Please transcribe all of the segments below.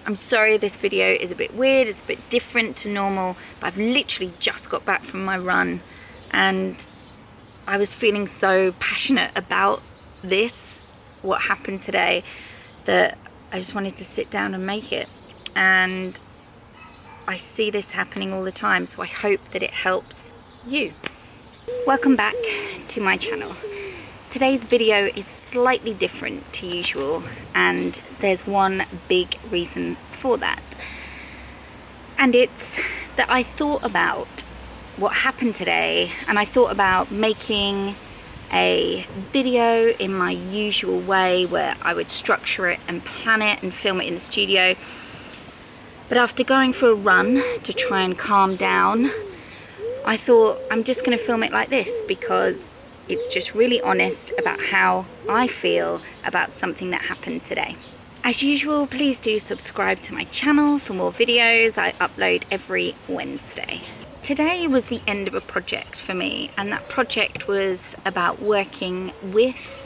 I'm sorry this video is a bit weird, it's a bit different to normal, but I've literally just got back from my run and I was feeling so passionate about this, what happened today, that I just wanted to sit down and make it. And I see this happening all the time, so I hope that it helps you. Welcome back to my channel. Today's video is slightly different to usual, and there's one big reason for that. And it's that I thought about what happened today, and I thought about making a video in my usual way where I would structure it and plan it and film it in the studio. But after going for a run to try and calm down, I thought I'm just going to film it like this because it's just really honest about how I feel about something that happened today. As usual, please do subscribe to my channel for more videos. I upload every Wednesday. Today was the end of a project for me, and that project was about working with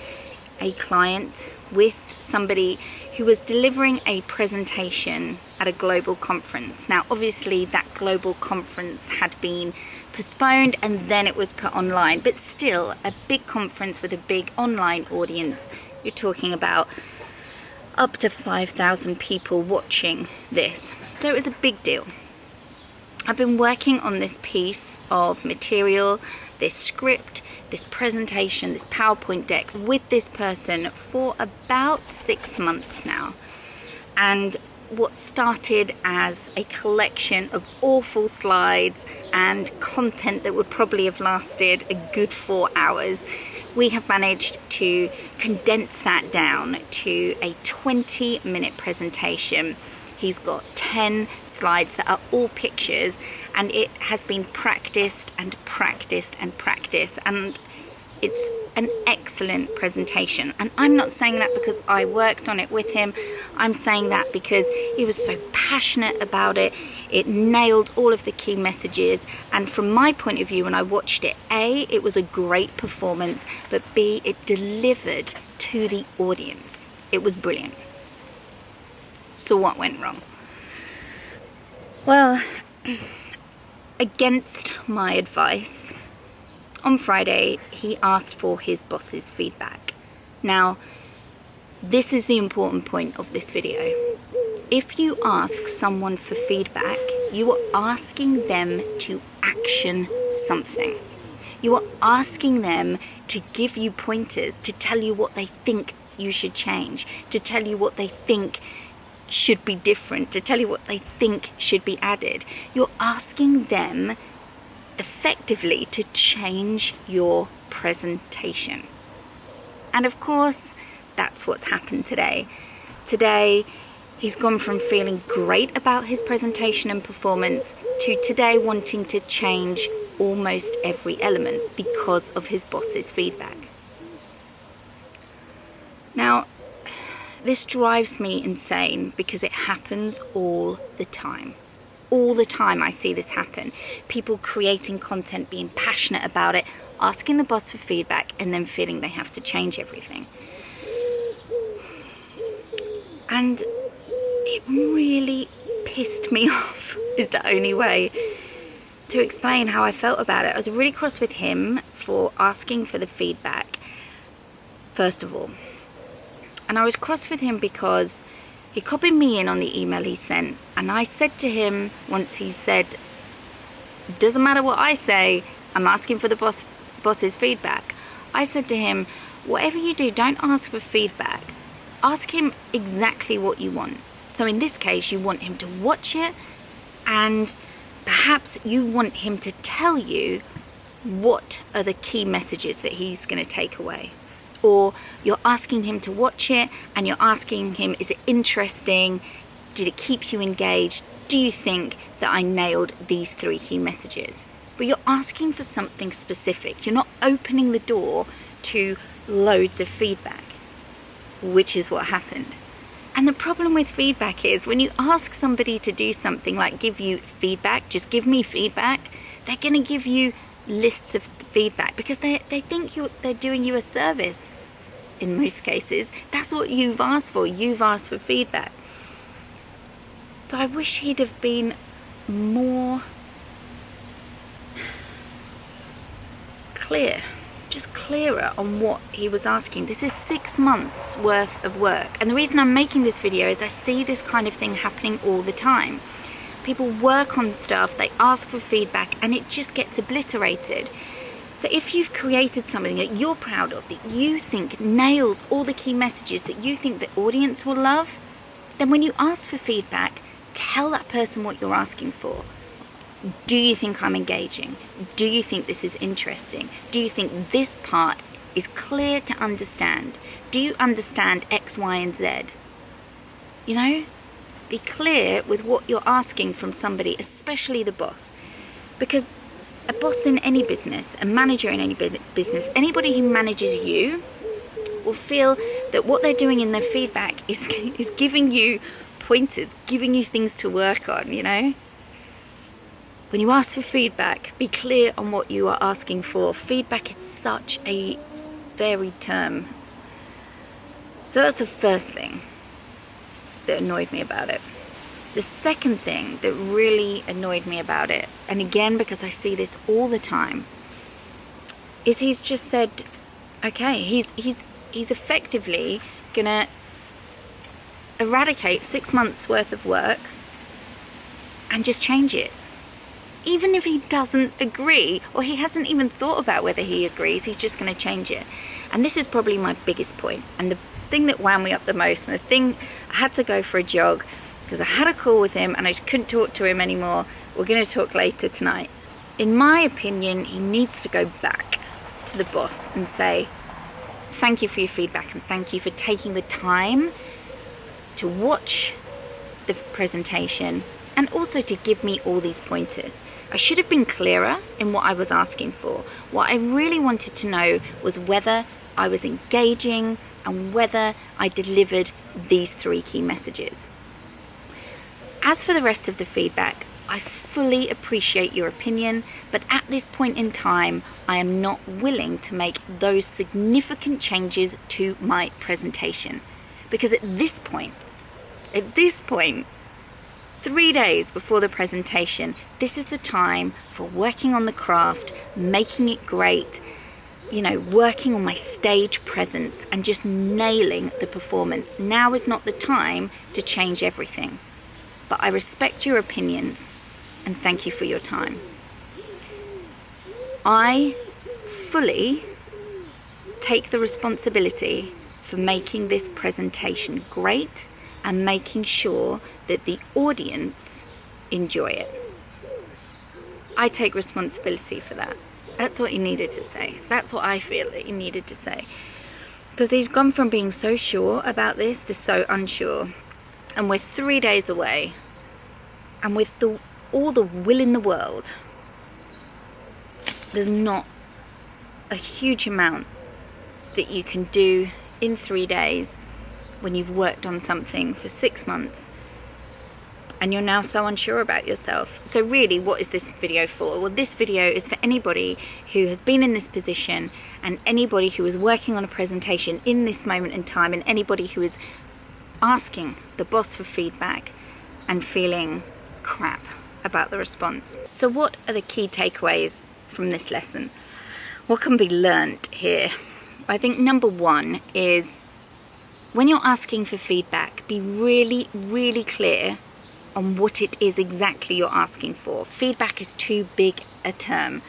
a client, with somebody who was delivering a presentation at a global conference. Now, obviously that global conference had been postponed and then it was put online, but still a big conference with a big online audience. You're talking about up to 5,000 people watching this. So it was a big deal. I've been working on this piece of material, this script, this presentation, this PowerPoint deck with this person for about 6 months now. And what started as a collection of awful slides and content that would probably have lasted a good 4 hours, we have managed to condense that down to a 20-minute presentation. He's got 10 slides that are all pictures, and it has been practiced and practiced and practiced, and it's an excellent presentation. And I'm not saying that because I worked on it with him. I'm saying that because he was so passionate about it. It nailed all of the key messages, and from my point of view when I watched it, A, it was a great performance, but B, it delivered to the audience. It was brilliant. So what went wrong? Well, against my advice, on Friday he asked for his boss's feedback. Now, this is the important point of this video. If you ask someone for feedback, you are asking them to action something. You are asking them to give you pointers, to tell you what they think you should change, to tell you what they think should be different, to tell you what they think should be added. You're asking them effectively to change your presentation. And of course, that's what's happened today. Today, he's gone from feeling great about his presentation and performance to today wanting to change almost every element because of his boss's feedback. Now, this drives me insane because it happens all the time. All the time I see this happen. People creating content, being passionate about it, asking the boss for feedback, and then feeling they have to change everything. And it really pissed me off, is the only way to explain how I felt about it. I was really cross with him for asking for the feedback, first of all. And I was cross with him because he copied me in on the email he sent. And I said to him, once he said, doesn't matter what I say, I'm asking for the boss's feedback. I said to him, whatever you do, don't ask for feedback. Ask him exactly what you want. So in this case, you want him to watch it, and perhaps you want him to tell you what are the key messages that he's going to take away. Or you're asking him to watch it and you're asking him, is it interesting? Did it keep you engaged? Do you think that I nailed these 3 key messages? But you're asking for something specific. You're not opening the door to loads of feedback, which is what happened. And the problem with feedback is when you ask somebody to do something like give you feedback, just give me feedback, they're going to give you lists of feedback because they think they're doing you a service. In most cases, that's what you've asked for. You've asked for feedback. So I wish he'd have been more clear, just clearer on what he was asking. This is 6 months worth of work. And the reason I'm making this video is I see this kind of thing happening all the time. People work on stuff, they ask for feedback, and it just gets obliterated. So if you've created something that you're proud of, that you think nails all the key messages that you think the audience will love, then when you ask for feedback, tell that person what you're asking for. Do you think I'm engaging? Do you think this is interesting? Do you think this part is clear to understand? Do you understand X, Y, and Z? You know, be clear with what you're asking from somebody, especially the boss. Because a boss in any business, a manager in any business, anybody who manages you will feel that what they're doing in their feedback is giving you pointers, giving you things to work on, you know? When you ask for feedback, be clear on what you are asking for. Feedback is such a varied term. So that's the first thing that annoyed me about it. The second thing that really annoyed me about it, and again because I see this all the time, is he's just said, okay, he's effectively gonna eradicate 6 months worth of work and just change it. Even if he doesn't agree, or he hasn't even thought about whether he agrees, he's just going to change it. And this is probably my biggest point, and the thing that wound me up the most, and the thing I had to go for a jog because I had a call with him and I just couldn't talk to him anymore. We're going to talk later tonight. In my opinion, he needs to go back to the boss and say, thank you for your feedback and thank you for taking the time to watch the presentation and also to give me all these pointers. I should have been clearer in what I was asking for. What I really wanted to know was whether I was engaging and whether I delivered these 3 key messages. As for the rest of the feedback, I fully appreciate your opinion, but at this point in time, I am not willing to make those significant changes to my presentation. Because at this point, 3 days before the presentation, this is the time for working on the craft, making it great, you know, working on my stage presence and just nailing the performance. Now is not the time to change everything. But I respect your opinions and thank you for your time. I fully take the responsibility for making this presentation great and making sure that the audience enjoy it. I take responsibility for that. That's what he needed to say. That's what I feel that he needed to say. Because he's gone from being so sure about this to so unsure. And we're 3 days away. And with all the will in the world, there's not a huge amount that you can do in 3 days when you've worked on something for 6 months and you're now so unsure about yourself. So really, what is this video for? Well, this video is for anybody who has been in this position and anybody who is working on a presentation in this moment in time and anybody who is asking the boss for feedback and feeling crap about the response. So what are the key takeaways from this lesson? What can be learned here? I think number 1 is when you're asking for feedback, be really, really clear on what it is exactly you're asking for. Feedback is too big a term.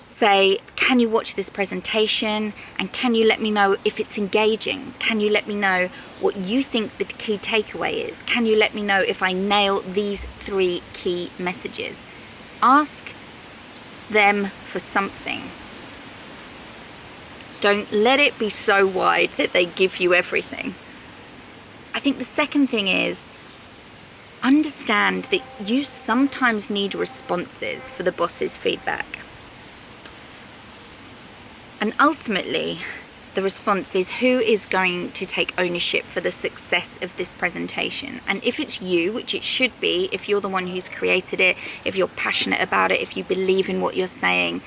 Say, can you watch this presentation? And can you let me know if it's engaging? Can you let me know what you think the key takeaway is? Can you let me know if I nail these 3 key messages? Ask them for something. Don't let it be so wide that they give you everything. I think the second thing is understand that you sometimes need responses for the boss's feedback. And ultimately, the response is who is going to take ownership for the success of this presentation. And if it's you, which it should be, if you're the one who's created it, if you're passionate about it, if you believe in what you're saying,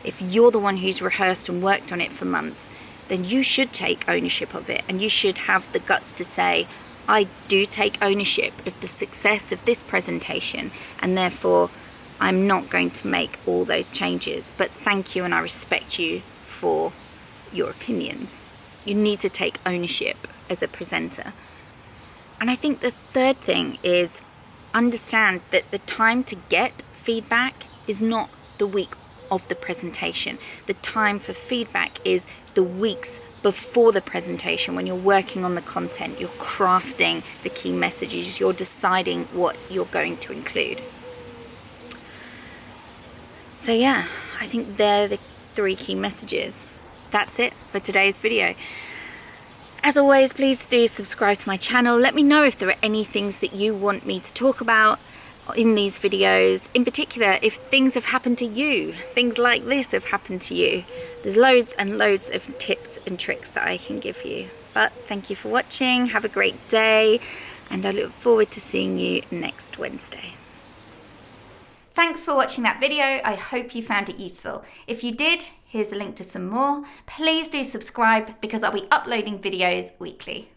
if you're the one who's rehearsed and worked on it for months, then you should take ownership of it and you should have the guts to say, I do take ownership of the success of this presentation, and therefore I'm not going to make all those changes. But thank you, and I respect you for your opinions. You need to take ownership as a presenter. And I think the third thing is understand that the time to get feedback is not the week of the presentation. The time for feedback is the weeks before the presentation, when you're working on the content, you're crafting the key messages, you're deciding what you're going to include. So yeah, I think they're the 3 key messages. That's it for today's video. As always, please do subscribe to my channel. Let me know if there are any things that you want me to talk about in these videos. In particular, if things have happened to you, things like this have happened to you. There's loads and loads of tips and tricks that I can give you. But thank you for watching. Have a great day, and I look forward to seeing you next Wednesday. Thanks for watching that video. I hope you found it useful. If you did, here's a link to some more. Please do subscribe because I'll be uploading videos weekly.